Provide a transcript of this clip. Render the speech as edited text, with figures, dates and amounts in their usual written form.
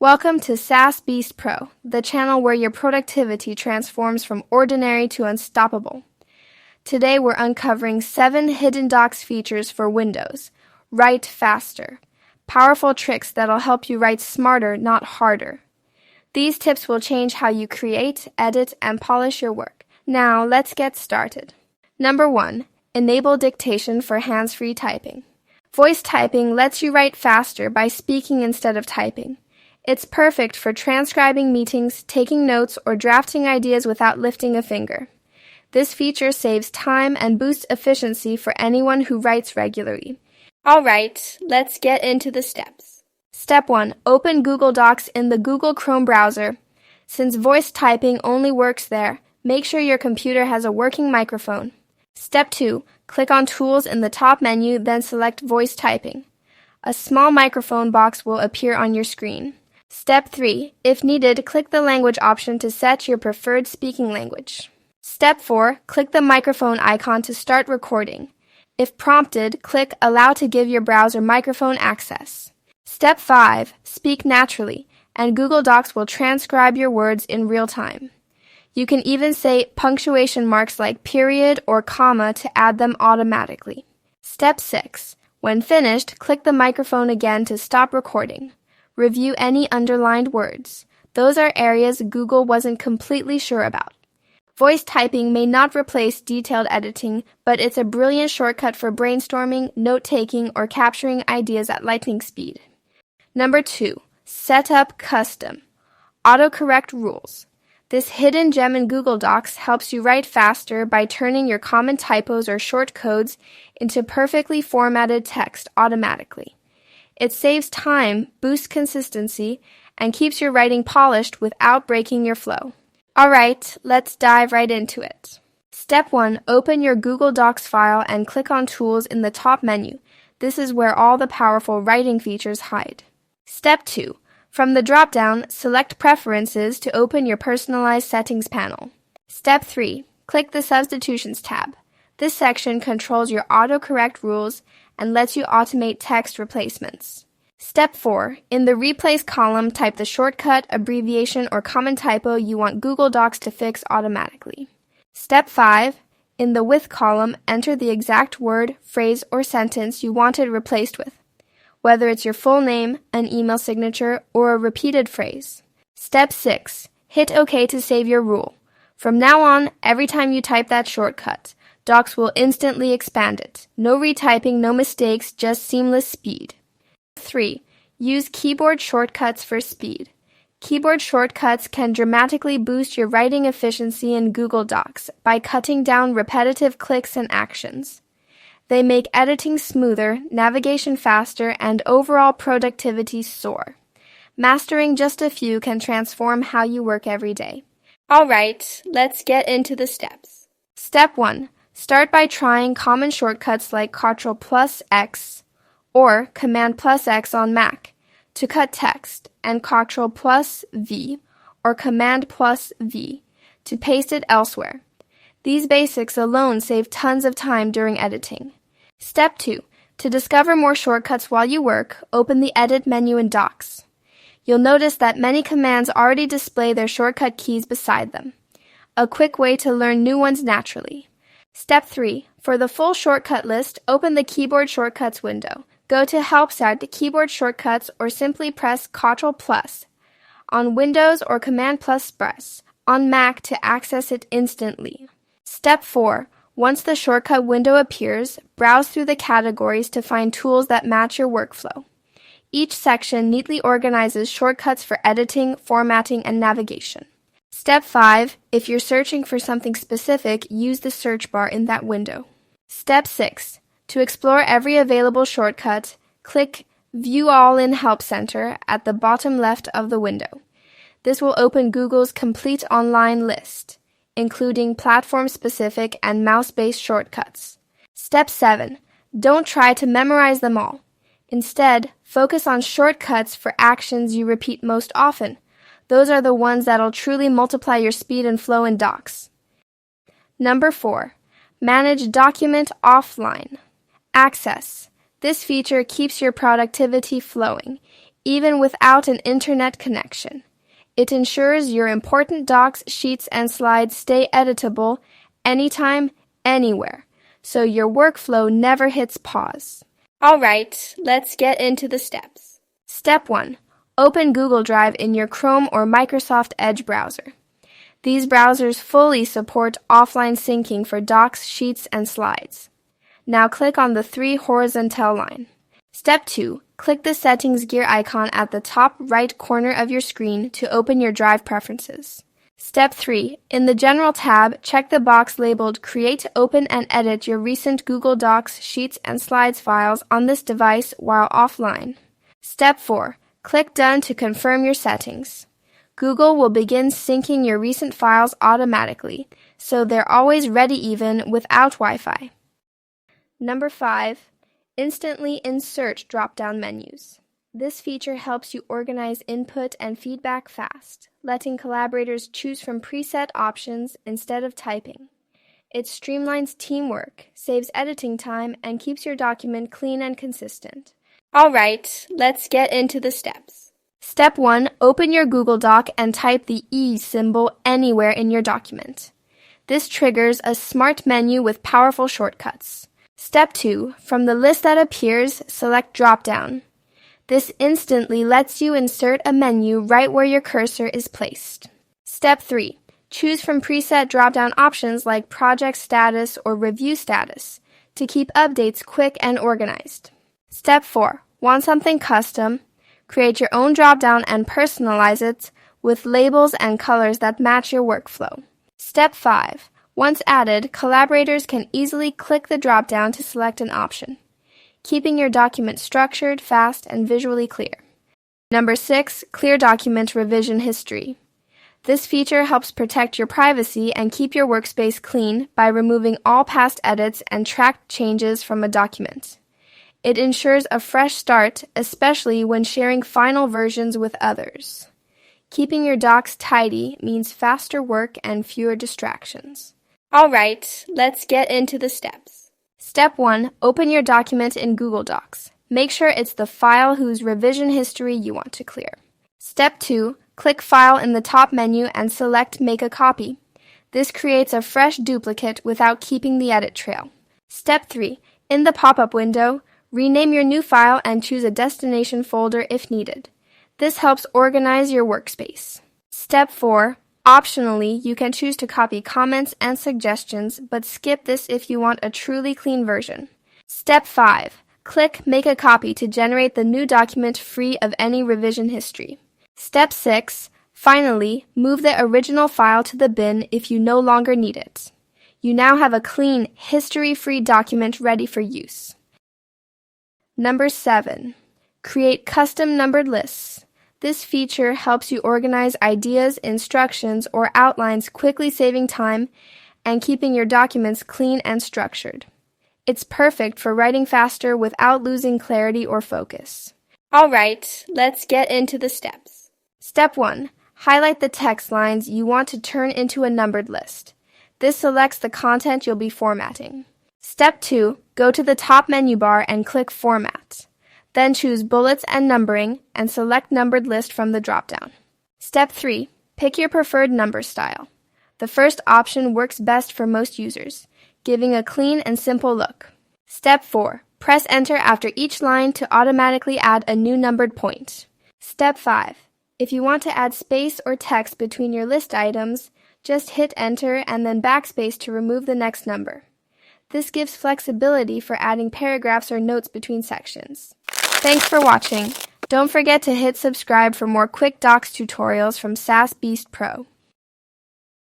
Welcome to SaaS Beast Pro, the channel where your productivity transforms from ordinary to unstoppable. Today we're uncovering 7 hidden docs features for Windows. Write faster. Powerful tricks that'll help you write smarter, not harder. These tips will change how you create, edit, and polish your work. Now let's get started. Number 1. Enable dictation for hands-free typing. Voice typing lets you write faster by speaking instead of typing. It's perfect for transcribing meetings, taking notes, or drafting ideas without lifting a finger. This feature saves time and boosts efficiency for anyone who writes regularly. Alright, let's get into the steps. Step 1. Open Google Docs in the Google Chrome browser. Since voice typing only works there, make sure your computer has a working microphone. Step 2. Click on Tools in the top menu, then select Voice Typing. A small microphone box will appear on your screen. Step 3. If needed, click the language option to set your preferred speaking language. Step 4. Click the microphone icon to start recording. If prompted, click Allow to give your browser microphone access. Step 5. Speak naturally, and Google Docs will transcribe your words in real time. You can even say punctuation marks like period or comma to add them automatically. Step 6. When finished, click the microphone again to stop recording. Review any underlined words. Those are areas Google wasn't completely sure about. Voice typing may not replace detailed editing, but it's a brilliant shortcut for brainstorming, note-taking, or capturing ideas at lightning speed. Number 2. Set up custom. Autocorrect Rules. This hidden gem in Google Docs helps you write faster by turning your common typos or short codes into perfectly formatted text automatically. It saves time, boosts consistency, and keeps your writing polished without breaking your flow. Alright, let's dive right into it. Step 1. Open your Google Docs file and click on Tools in the top menu. This is where all the powerful writing features hide. Step 2. From the drop-down, select Preferences to open your personalized settings panel. Step 3. Click the Substitutions tab. This section controls your autocorrect rules and lets you automate text replacements. Step 4. In the Replace column, type the shortcut, abbreviation, or common typo you want Google Docs to fix automatically. Step 5. In the With column, enter the exact word, phrase, or sentence you want it replaced with, whether it's your full name, an email signature, or a repeated phrase. Step 6. Hit OK to save your rule. From now on, every time you type that shortcut, Docs will instantly expand it. No retyping, no mistakes, just seamless speed. 3. Use keyboard shortcuts for speed. Keyboard shortcuts can dramatically boost your writing efficiency in Google Docs by cutting down repetitive clicks and actions. They make editing smoother, navigation faster, and overall productivity soar. Mastering just a few can transform how you work every day. Alright, let's get into the steps. Step 1. Start by trying common shortcuts like Ctrl+X or Command+X on Mac to cut text, and Ctrl+V or Command+V to paste it elsewhere. These basics alone save tons of time during editing. Step 2. To discover more shortcuts while you work, open the Edit menu in Docs. You'll notice that many commands already display their shortcut keys beside them. A quick way to learn new ones naturally. Step 3. For the full shortcut list, open the Keyboard Shortcuts window. Go to Help Set, Keyboard Shortcuts, or simply press Ctrl+ on Windows or Command+press on Mac to access it instantly. Step 4. Once the shortcut window appears, browse through the categories to find tools that match your workflow. Each section neatly organizes shortcuts for editing, formatting, and navigation. Step 5. If you're searching for something specific, use the search bar in that window. Step 6. To explore every available shortcut, click View All in Help Center at the bottom left of the window. This will open Google's complete online list, including platform-specific and mouse-based shortcuts. Step 7. Don't try to memorize them all. Instead, focus on shortcuts for actions you repeat most often. Those are the ones that'll truly multiply your speed and flow in Docs. Number 4. Manage Document Offline. Access. This feature keeps your productivity flowing. even without an internet connection. It ensures your important docs, sheets, and slides stay editable anytime, anywhere, so your workflow never hits pause. All right, let's get into the steps. Step 1. Open Google Drive in your Chrome or Microsoft Edge browser. These browsers fully support offline syncing for docs, sheets, and slides. Now click on the 3 horizontal line. Step 2. Click the Settings gear icon at the top right corner of your screen to open your Drive preferences. Step 3. In the General tab, check the box labeled Create, Open, and Edit your recent Google Docs, Sheets, and Slides files on this device while offline. Step 4. Click Done to confirm your settings. Google will begin syncing your recent files automatically, so they're always ready even without Wi-Fi. Number 5. Instantly insert drop-down menus. This feature helps you organize input and feedback fast, letting collaborators choose from preset options instead of typing. It streamlines teamwork, saves editing time, and keeps your document clean and consistent. All right, let's get into the steps. Step 1. Open your Google Doc and type the E symbol anywhere in your document. This triggers a smart menu with powerful shortcuts. Step 2. From the list that appears, select Dropdown. This instantly lets you insert a menu right where your cursor is placed. Step 3. Choose from preset drop-down options like Project Status or Review Status to keep updates quick and organized. Step 4. Want something custom? Create your own drop-down and personalize it with labels and colors that match your workflow. Step 5. Once added, collaborators can easily click the drop-down to select an option, keeping your document structured, fast, and visually clear. Number 6. Clear document revision history. This feature helps protect your privacy and keep your workspace clean by removing all past edits and tracked changes from a document. It ensures a fresh start, especially when sharing final versions with others. Keeping your docs tidy means faster work and fewer distractions. All right, let's get into the steps. Step 1. Open your document in Google Docs. Make sure it's the file whose revision history you want to clear. Step 2. Click File in the top menu and select Make a Copy. This creates a fresh duplicate without keeping the edit trail. Step 3. In the pop-up window, rename your new file and choose a destination folder if needed. This helps organize your workspace. Step 4. Optionally, you can choose to copy comments and suggestions, but skip this if you want a truly clean version. Step 5. Click Make a Copy to generate the new document free of any revision history. Step 6. Finally, move the original file to the bin if you no longer need it. You now have a clean, history-free document ready for use. Number 7. Create custom numbered lists. This feature helps you organize ideas, instructions, or outlines, quickly saving time and keeping your documents clean and structured. It's perfect for writing faster without losing clarity or focus. All right, let's get into the steps. Step 1. Highlight the text lines you want to turn into a numbered list. This selects the content you'll be formatting. Step 2. Go to the top menu bar and click Format. Then choose Bullets and Numbering and select Numbered List from the dropdown. Step 3. Pick your preferred number style. The first option works best for most users, giving a clean and simple look. Step 4. Press Enter after each line to automatically add a new numbered point. Step 5. If you want to add space or text between your list items, just hit Enter and then backspace to remove the next number. This gives flexibility for adding paragraphs or notes between sections. Thanks for watching. Don't forget to hit subscribe for more quick docs tutorials from SAS Beast Pro.